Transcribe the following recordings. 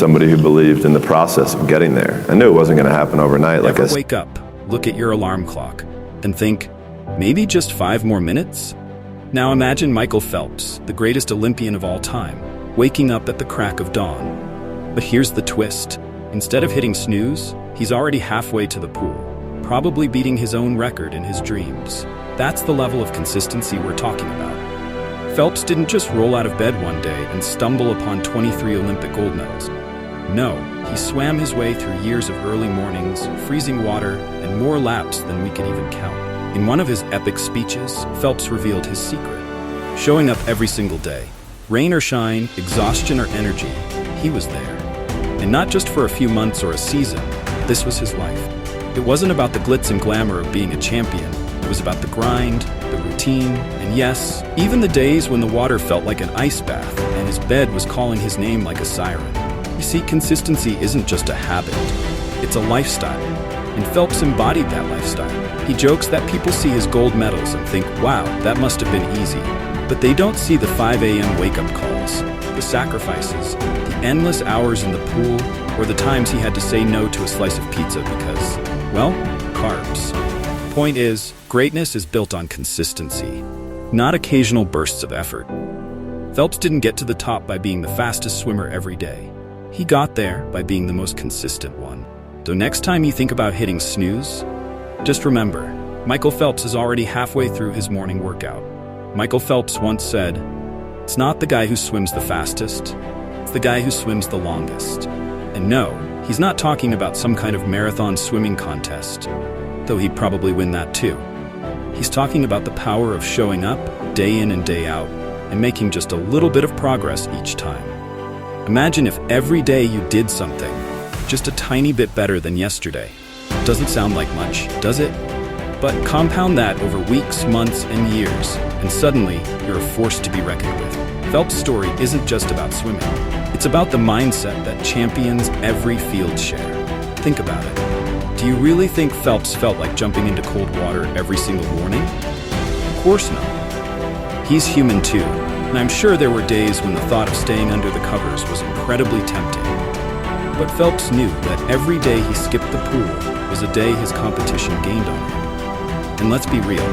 somebody who believed in the process of getting there. I knew it wasn't going to happen overnight. Never wake up, look at your alarm clock, and think, maybe just 5 more minutes? Now imagine Michael Phelps, the greatest Olympian of all time, waking up at the crack of dawn. But here's the twist. Instead of hitting snooze, he's already halfway to the pool, probably beating his own record in his dreams. That's the level of consistency we're talking about. Phelps didn't just roll out of bed one day and stumble upon 23 Olympic gold medals. No, he swam his way through years of early mornings, freezing water, and more laps than we could even count. In one of his epic speeches, Phelps revealed his secret. Showing up every single day. Rain or shine, exhaustion or energy, he was there. And not just for a few months or a season, this was his life. It wasn't about the glitz and glamour of being a champion. It was about the grind, the routine, and yes, even the days when the water felt like an ice bath and his bed was calling his name like a siren. You see, consistency isn't just a habit, it's a lifestyle. And Phelps embodied that lifestyle. He jokes that people see his gold medals and think, wow, that must have been easy. But they don't see the 5 a.m. wake-up calls, the sacrifices, the endless hours in the pool, or the times he had to say no to a slice of pizza because, well, carbs. Point is, greatness is built on consistency, not occasional bursts of effort. Phelps didn't get to the top by being the fastest swimmer every day. He got there by being the most consistent one. So next time you think about hitting snooze, just remember, Michael Phelps is already halfway through his morning workout. Michael Phelps once said, "It's not the guy who swims the fastest, it's the guy who swims the longest." And no, he's not talking about some kind of marathon swimming contest, though he'd probably win that too. He's talking about the power of showing up day in and day out and making just a little bit of progress each time. Imagine if every day you did something just a tiny bit better than yesterday. Doesn't sound like much, does it? But compound that over weeks, months, and years, and suddenly you're a force to be reckoned with. Phelps' story isn't just about swimming. It's about the mindset that champions every field share. Think about it. Do you really think Phelps felt like jumping into cold water every single morning? Of course not. He's human too, and I'm sure there were days when the thought of staying under the covers was incredibly tempting. But Phelps knew that every day he skipped the pool was a day his competition gained on him. And let's be real,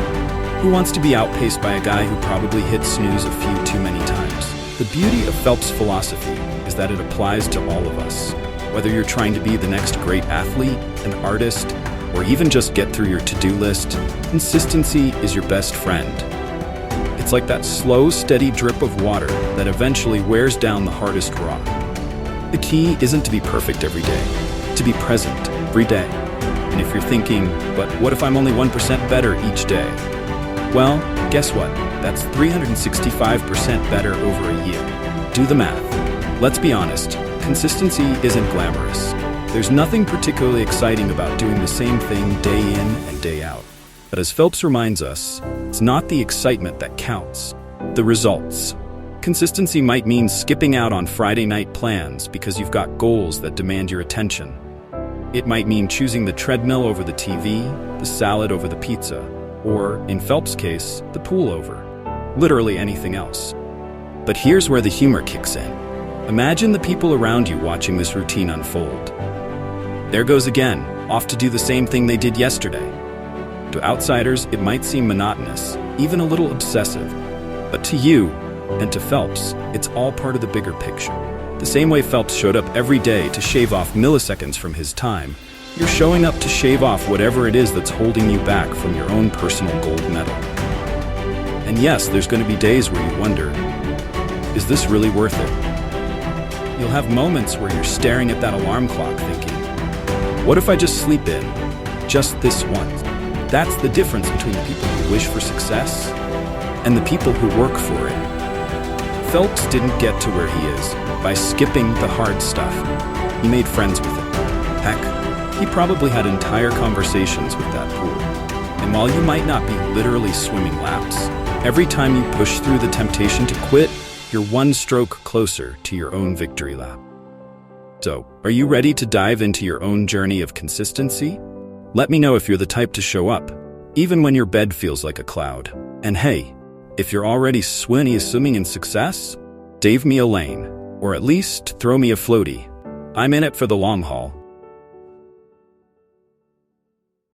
who wants to be outpaced by a guy who probably hit snooze a few too many times? The beauty of Phelps' philosophy is that it applies to all of us. Whether you're trying to be the next great athlete, an artist, or even just get through your to-do list, consistency is your best friend. It's like that slow, steady drip of water that eventually wears down the hardest rock. The key isn't to be perfect every day, to be present every day. And if you're thinking, but what if I'm only 1% better each day? Well, guess what? That's 365% better over a year. Do the math. Let's be honest, consistency isn't glamorous. There's nothing particularly exciting about doing the same thing day in and day out. But as Phelps reminds us, it's not the excitement that counts, the results. Consistency might mean skipping out on Friday night plans because you've got goals that demand your attention. It might mean choosing the treadmill over the TV, the salad over the pizza, or, in Phelps' case, the pool over. Literally anything else. But here's where the humor kicks in. Imagine the people around you watching this routine unfold. There goes again, off to do the same thing they did yesterday. To outsiders, it might seem monotonous, even a little obsessive. But to you, and to Phelps, it's all part of the bigger picture. The same way Phelps showed up every day to shave off milliseconds from his time, you're showing up to shave off whatever it is that's holding you back from your own personal gold medal. And yes, there's going to be days where you wonder, is this really worth it? You'll have moments where you're staring at that alarm clock thinking, what if I just sleep in, just this once? That's the difference between the people who wish for success and the people who work for it. Phelps didn't get to where he is by skipping the hard stuff. He made friends with it. Heck, he probably had entire conversations with that pool. And while you might not be literally swimming laps, every time you push through the temptation to quit, you're one stroke closer to your own victory lap. So, are you ready to dive into your own journey of consistency? Let me know if you're the type to show up, even when your bed feels like a cloud. And hey, if you're already swimming in success, dave me a lane, or at least throw me a floaty. I'm in it for the long haul.